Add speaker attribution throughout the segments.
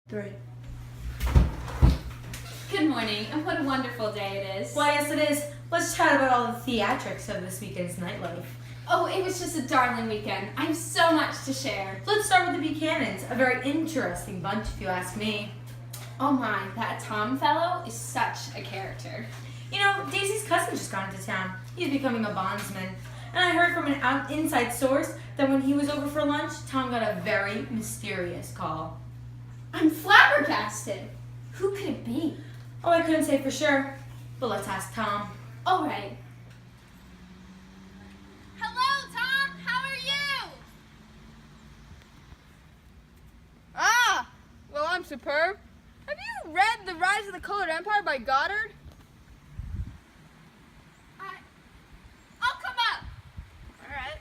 Speaker 1: 3.
Speaker 2: Good morning, and what a wonderful day it is.
Speaker 1: Why, yes it is. Let's chat about all the theatrics of this weekend's nightlife.
Speaker 2: Oh, it was just a darling weekend. I have so much to share.
Speaker 1: Let's start with the Buchanans, a very interesting bunch if you ask me.
Speaker 2: Oh my, that Tom fellow is such a character.
Speaker 1: You know, Daisy's cousin just got into town. He's becoming a bondsman. And I heard from an inside source that when he was over for lunch, Tom got a very mysterious call.
Speaker 2: I'm flabbergasted. Who could it be?
Speaker 1: Oh, I couldn't say for sure, but let's ask Tom.
Speaker 2: All right.
Speaker 3: Hello, Tom. How are you? Ah, well, I'm superb. Have you read The Rise of the Colored Empire by Goddard? I'll come up. All right.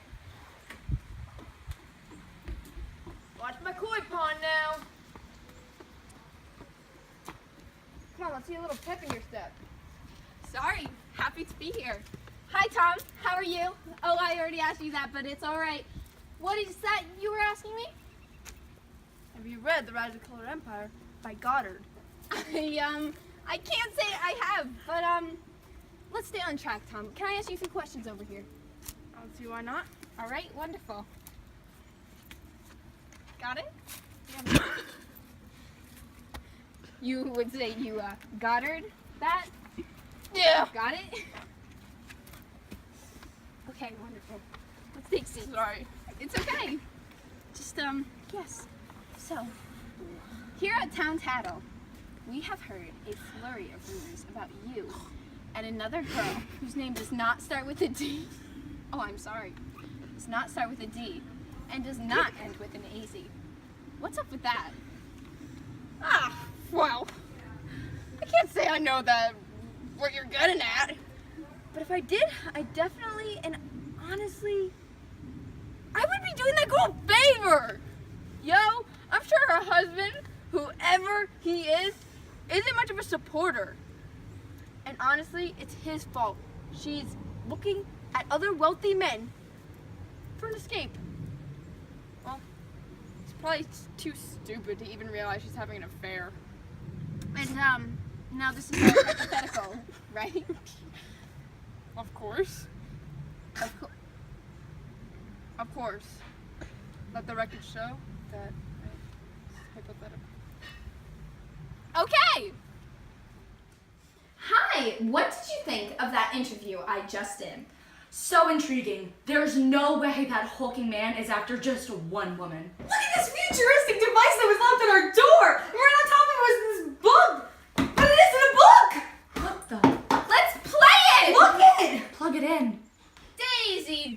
Speaker 3: Watch my koi pond now. Come on, let's see a little pep in your step.
Speaker 2: Sorry, happy to be here. Hi, Tom. How are you? Oh, I already asked you that, but it's all right. What is that you were asking me?
Speaker 3: Have you read The Rise of the Colored Empire by Goddard?
Speaker 2: I can't say I have, but let's stay on track, Tom. Can I ask you a few questions over here?
Speaker 3: I don't see why not.
Speaker 2: All right, wonderful. Got it?
Speaker 3: Yeah.
Speaker 2: You would say you Goddard that?
Speaker 3: Yeah.
Speaker 2: Got it? Okay, wonderful. Let's take seats.
Speaker 3: Sorry.
Speaker 2: It's okay. Just yes. So, here at Town Tattle, we have heard a flurry of rumors about you and another girl whose name does not start with a D. Oh, I'm sorry. Does not start with a D and does not end with an AZ. What's up with that?
Speaker 3: Well, I can't say I know that what you're getting at. But if I did, I definitely and honestly, I would be doing that girl a favor. Yo, I'm sure her husband, whoever he is, isn't much of a supporter. And honestly, it's his fault. She's looking at other wealthy men for an escape. Well, he's probably too stupid to even realize she's having an affair.
Speaker 2: And now this is all hypothetical, right?
Speaker 3: Of course. Of course. Let the record show that it's hypothetical.
Speaker 2: Okay. Hi, what did you think of that interview I just did?
Speaker 1: So intriguing. There's no way that hulking man is after just one woman. Look at this futuristic device that was left at our door! And right on top of it was this book! But it isn't a book! What the?
Speaker 2: Let's play it!
Speaker 1: Look it! Plug it in.
Speaker 2: Daisy!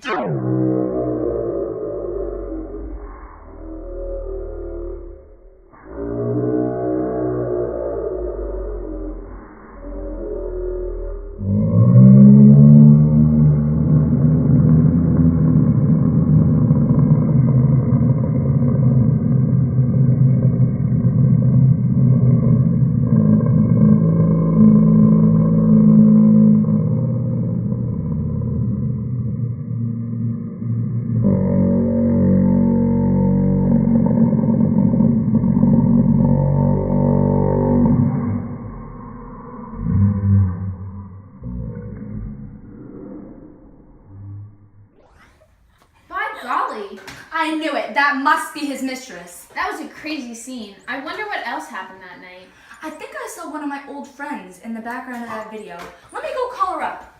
Speaker 2: Golly,
Speaker 1: I knew it. That must be his mistress.
Speaker 2: that was a crazy scene. I wonder what else happened that night.
Speaker 1: I think I saw one of my old friends in the background of that video. Let me go call her up.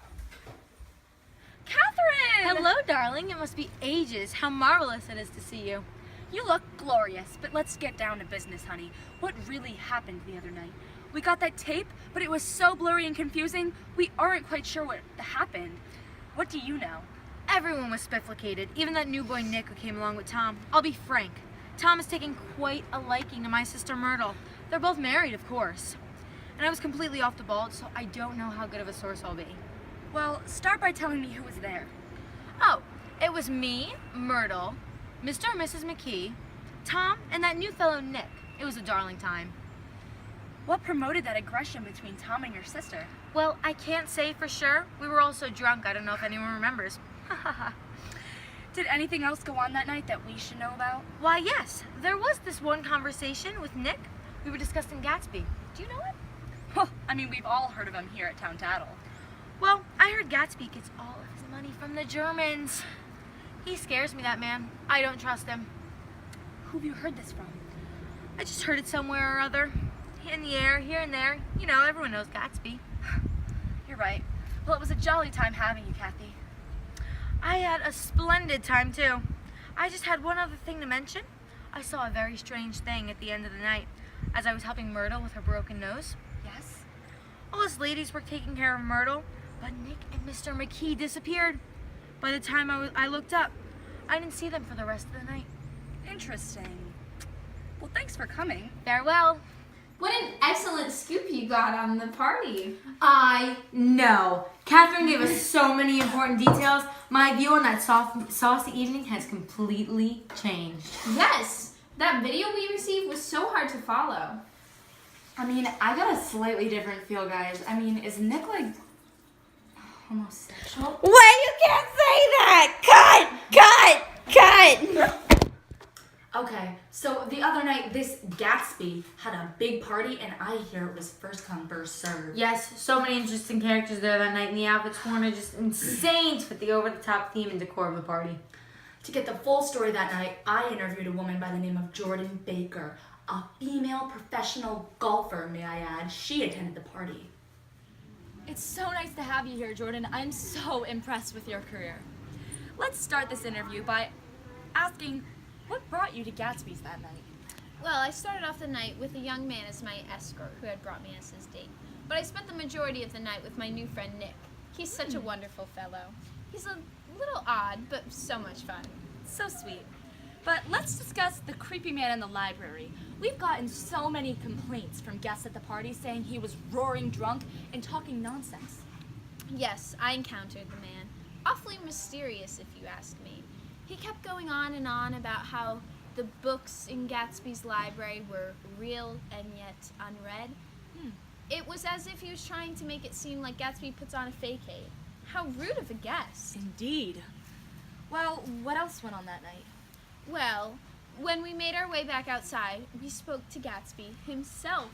Speaker 3: Catherine!
Speaker 4: Hello, darling. It must be ages. How marvelous it is to see you. You look glorious, but let's get down to business, honey. What really happened the other night? We got that tape, but it was so blurry and confusing, we aren't quite sure what happened. What do you know? Everyone was spifflicated, even that new boy Nick who came along with Tom. I'll be frank. Tom has taken quite a liking to my sister Myrtle. They're both married, of course. And I was completely off the ball, so I don't know how good of a source I'll be. Well, start by telling me who was there. Oh, it was me, Myrtle, Mr. and Mrs. McKee, Tom, and that new fellow Nick. It was a darling time. What promoted that aggression between Tom and your sister? Well, I can't say for sure. We were all so drunk, I don't know if anyone remembers. Did anything else go on that night that we should know about? Why, yes. There was this one conversation with Nick We were discussing Gatsby. Do you know him?
Speaker 1: Huh, I mean, we've all heard of him here at Town Tattle.
Speaker 4: Well, I heard Gatsby gets all of his money from the Germans. He scares me, that man. I don't trust him.
Speaker 1: Who have you heard this from?
Speaker 4: I just heard it somewhere or other. In the air, here and there. You know, everyone knows Gatsby.
Speaker 1: You're right. Well, it was a jolly time having you, Kathy.
Speaker 4: I had a splendid time, too. I just had one other thing to mention. I saw a very strange thing at the end of the night as I was helping Myrtle with her broken nose.
Speaker 1: Yes?
Speaker 4: All us ladies were taking care of Myrtle, but Nick and Mr. McKee disappeared. By the time I looked up, I didn't see them for the rest of the night.
Speaker 1: Interesting. Well, thanks for coming.
Speaker 4: Farewell.
Speaker 3: What an excellent scoop you got on the party.
Speaker 5: I know. Catherine gave us so many important details. My view on that saucy evening has completely changed.
Speaker 3: Yes, that video we received was so hard to follow.
Speaker 1: I mean, I got a slightly different feel, guys. I mean, is Nick, like, homosexual?
Speaker 3: Wait, you can't say that! Cut!
Speaker 1: Okay, so the other night, this Gatsby had a big party, and I hear it was first come, first served.
Speaker 5: Yes, so many interesting characters there that night, and the outfits worn are just insane to fit the over-the-top theme and decor of the party.
Speaker 1: To get the full story that night, I interviewed a woman by the name of Jordan Baker, a female professional golfer, may I add. She attended the party.
Speaker 6: It's so nice to have you here, Jordan. I'm so impressed with your career. Let's start this interview by asking, what brought you to Gatsby's that night?
Speaker 2: Well, I started off the night with a young man as my escort who had brought me as his date. But I spent the majority of the night with my new friend Nick. He's such a wonderful fellow. He's a little odd, but so much fun.
Speaker 6: So sweet. But let's discuss the creepy man in the library. We've gotten so many complaints from guests at the party saying he was roaring drunk and talking nonsense.
Speaker 2: Yes, I encountered the man. Awfully mysterious, if you ask me. He kept going on and on about how the books in Gatsby's library were real and yet unread. It was as if he was trying to make it seem like Gatsby puts on a facade. How rude of a guest.
Speaker 6: Indeed. Well, what else went on that night?
Speaker 2: Well, when we made our way back outside, we spoke to Gatsby himself.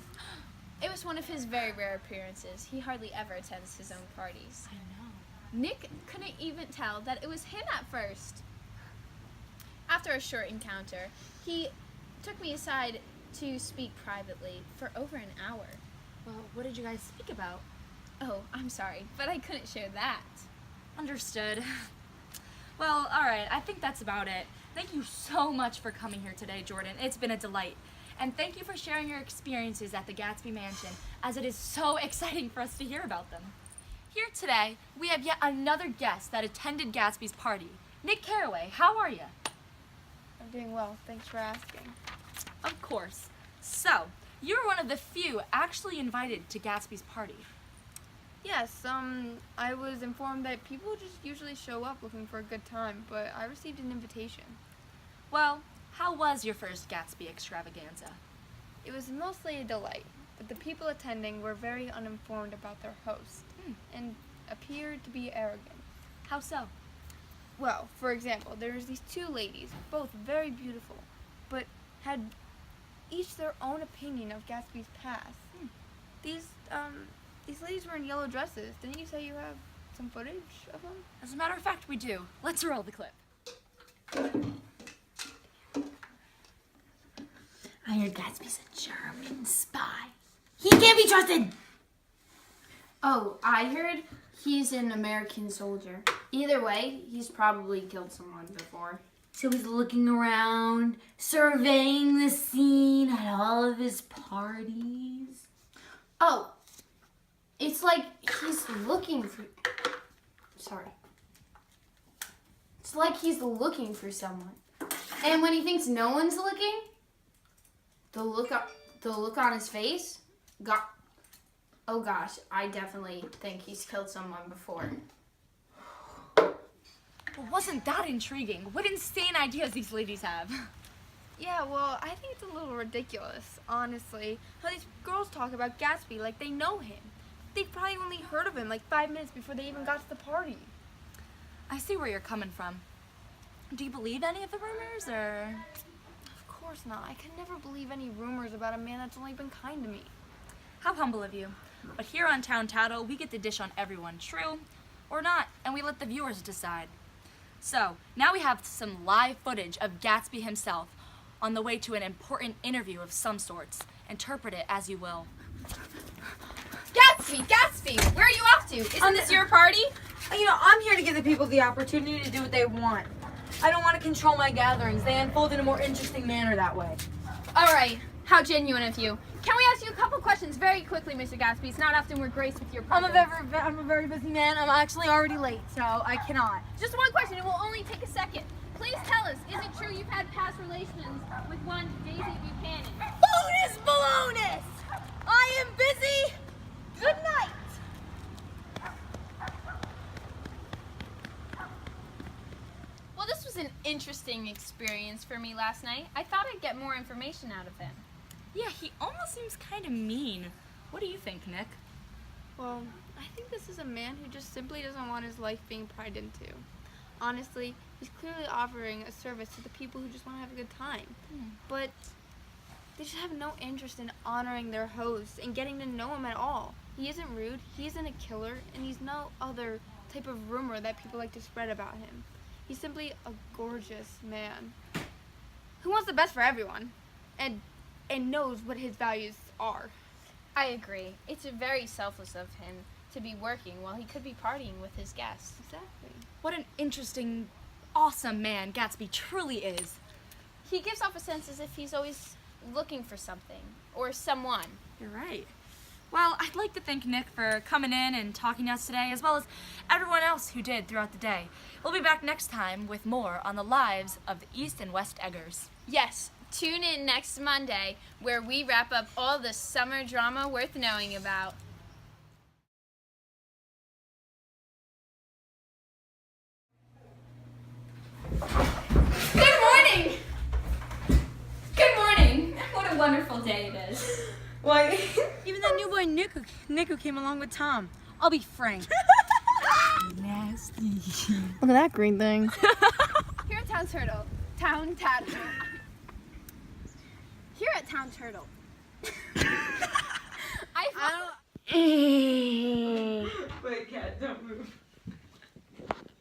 Speaker 2: It was one of his very rare appearances. He hardly ever attends his own parties.
Speaker 6: I know.
Speaker 2: Nick couldn't even tell that it was him at first. After a short encounter, he took me aside to speak privately for over an hour.
Speaker 6: Well, what did you guys speak about?
Speaker 2: Oh, I'm sorry, but I couldn't share that.
Speaker 6: Understood. Well, alright, I think that's about it. Thank you so much for coming here today, Jordan. It's been a delight. And thank you for sharing your experiences at the Gatsby Mansion, as it is so exciting for us to hear about them. Here today, we have yet another guest that attended Gatsby's party. Nick Carraway, how are you?
Speaker 3: I'm doing well, thanks for asking.
Speaker 6: Of course. So, you were one of the few actually invited to Gatsby's party.
Speaker 3: Yes, I was informed that people just usually show up looking for a good time, but I received an invitation.
Speaker 6: Well, how was your first Gatsby extravaganza?
Speaker 3: It was mostly a delight, but the people attending were very uninformed about their host and appeared to be arrogant.
Speaker 6: How so?
Speaker 3: Well, for example, there was these two ladies, both very beautiful, but had each their own opinion of Gatsby's past. These ladies were in yellow dresses. Didn't you say you have some footage of them?
Speaker 6: As a matter of fact, we do. Let's roll the clip.
Speaker 5: I heard Gatsby's a German spy. He can't be trusted!
Speaker 7: Oh, I heard he's an American soldier. Either way, he's probably killed someone before.
Speaker 5: So he's looking around, surveying the scene at all of his parties.
Speaker 7: Oh, it's like he's looking for... Sorry. It's like he's looking for someone. And when he thinks no one's looking, the look on his face, oh gosh, I definitely think he's killed someone before.
Speaker 6: Well, wasn't that intriguing? What insane ideas these ladies have.
Speaker 3: Yeah, well, I think it's a little ridiculous, honestly, how these girls talk about Gatsby like they know him. They've probably only heard of him like 5 minutes before they even got to the party.
Speaker 6: I see where you're coming from. Do you believe any of the rumors, or...?
Speaker 3: Of course not. I could never believe any rumors about a man that's only been kind to me.
Speaker 6: How humble of you. But here on Town Tattle, we get to dish on everyone, true or not, and we let the viewers decide. So, now we have some live footage of Gatsby himself on the way to an important interview of some sorts. Interpret it as you will.
Speaker 3: Gatsby, where are you off to? Isn't this your party?
Speaker 5: You know, I'm here to give the people the opportunity to do what they want. I don't want to control my gatherings. They unfold in a more interesting manner that way.
Speaker 2: All right, how genuine of you. Can we ask you a couple questions very quickly, Mr. Gatsby? It's not often we're graced with your presence.
Speaker 5: I'm a very busy man. I'm actually already late, so I cannot.
Speaker 2: Just one question. It will only take a second. Please tell us, is it true you've had past relations with one Daisy Buchanan?
Speaker 3: Bonus balonus! I am busy. Good night.
Speaker 2: Well, this was an interesting experience for me last night. I thought I'd get more information out of him.
Speaker 6: Yeah, he almost seems kind of mean. What do you think, Nick?
Speaker 3: Well, I think this is a man who just simply doesn't want his life being pried into. Honestly, he's clearly offering a service to the people who just want to have a good time. But they just have no interest in honoring their host and getting to know him at all. He isn't rude, he isn't a killer, and he's no other type of rumor that people like to spread about him. He's simply a gorgeous man who wants the best for everyone and knows what his values are.
Speaker 2: I agree. It's very selfless of him to be working while he could be partying with his guests.
Speaker 3: Exactly.
Speaker 6: What an interesting, awesome man Gatsby truly is.
Speaker 2: He gives off a sense as if he's always looking for something or someone.
Speaker 6: You're right. Well, I'd like to thank Nick for coming in and talking to us today, as well as everyone else who did throughout the day. We'll be back next time with more on the lives of the East and West Eggers.
Speaker 2: Yes, tune in next Monday where we wrap up all the summer drama worth knowing about. Good morning! Good morning! What a wonderful day it is.
Speaker 5: Why, even that new boy Nick who came along with Tom. I'll be frank. Nasty.
Speaker 3: Look at that green thing.
Speaker 2: Here at Town Tattle. Here at Town Turtle.
Speaker 5: Wait, cat, don't move.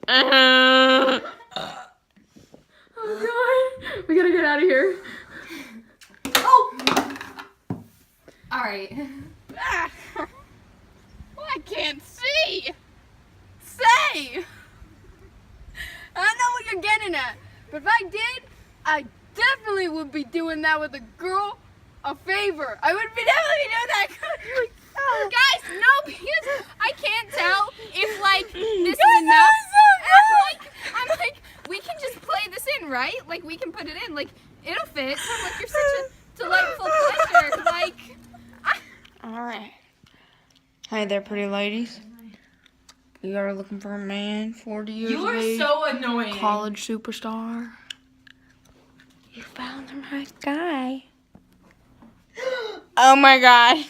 Speaker 2: Oh God, we gotta get out of here. All right.
Speaker 3: Well, I can't see. Say. I know what you're getting at, but if I did, I definitely would be doing that with a girl a favor. I would be definitely doing that.
Speaker 2: Guys, no, because I can't tell if like this is enough. I'm like, we can just play this in, right? Like we can put it in, like it'll fit. So, like you're such a delightful pleasure. Like,
Speaker 3: All right. Hi there, pretty ladies. You are looking for a man, 40 years
Speaker 5: You
Speaker 3: of
Speaker 5: are
Speaker 3: age,
Speaker 5: so annoying.
Speaker 3: college superstar. You found the right guy. Oh my God.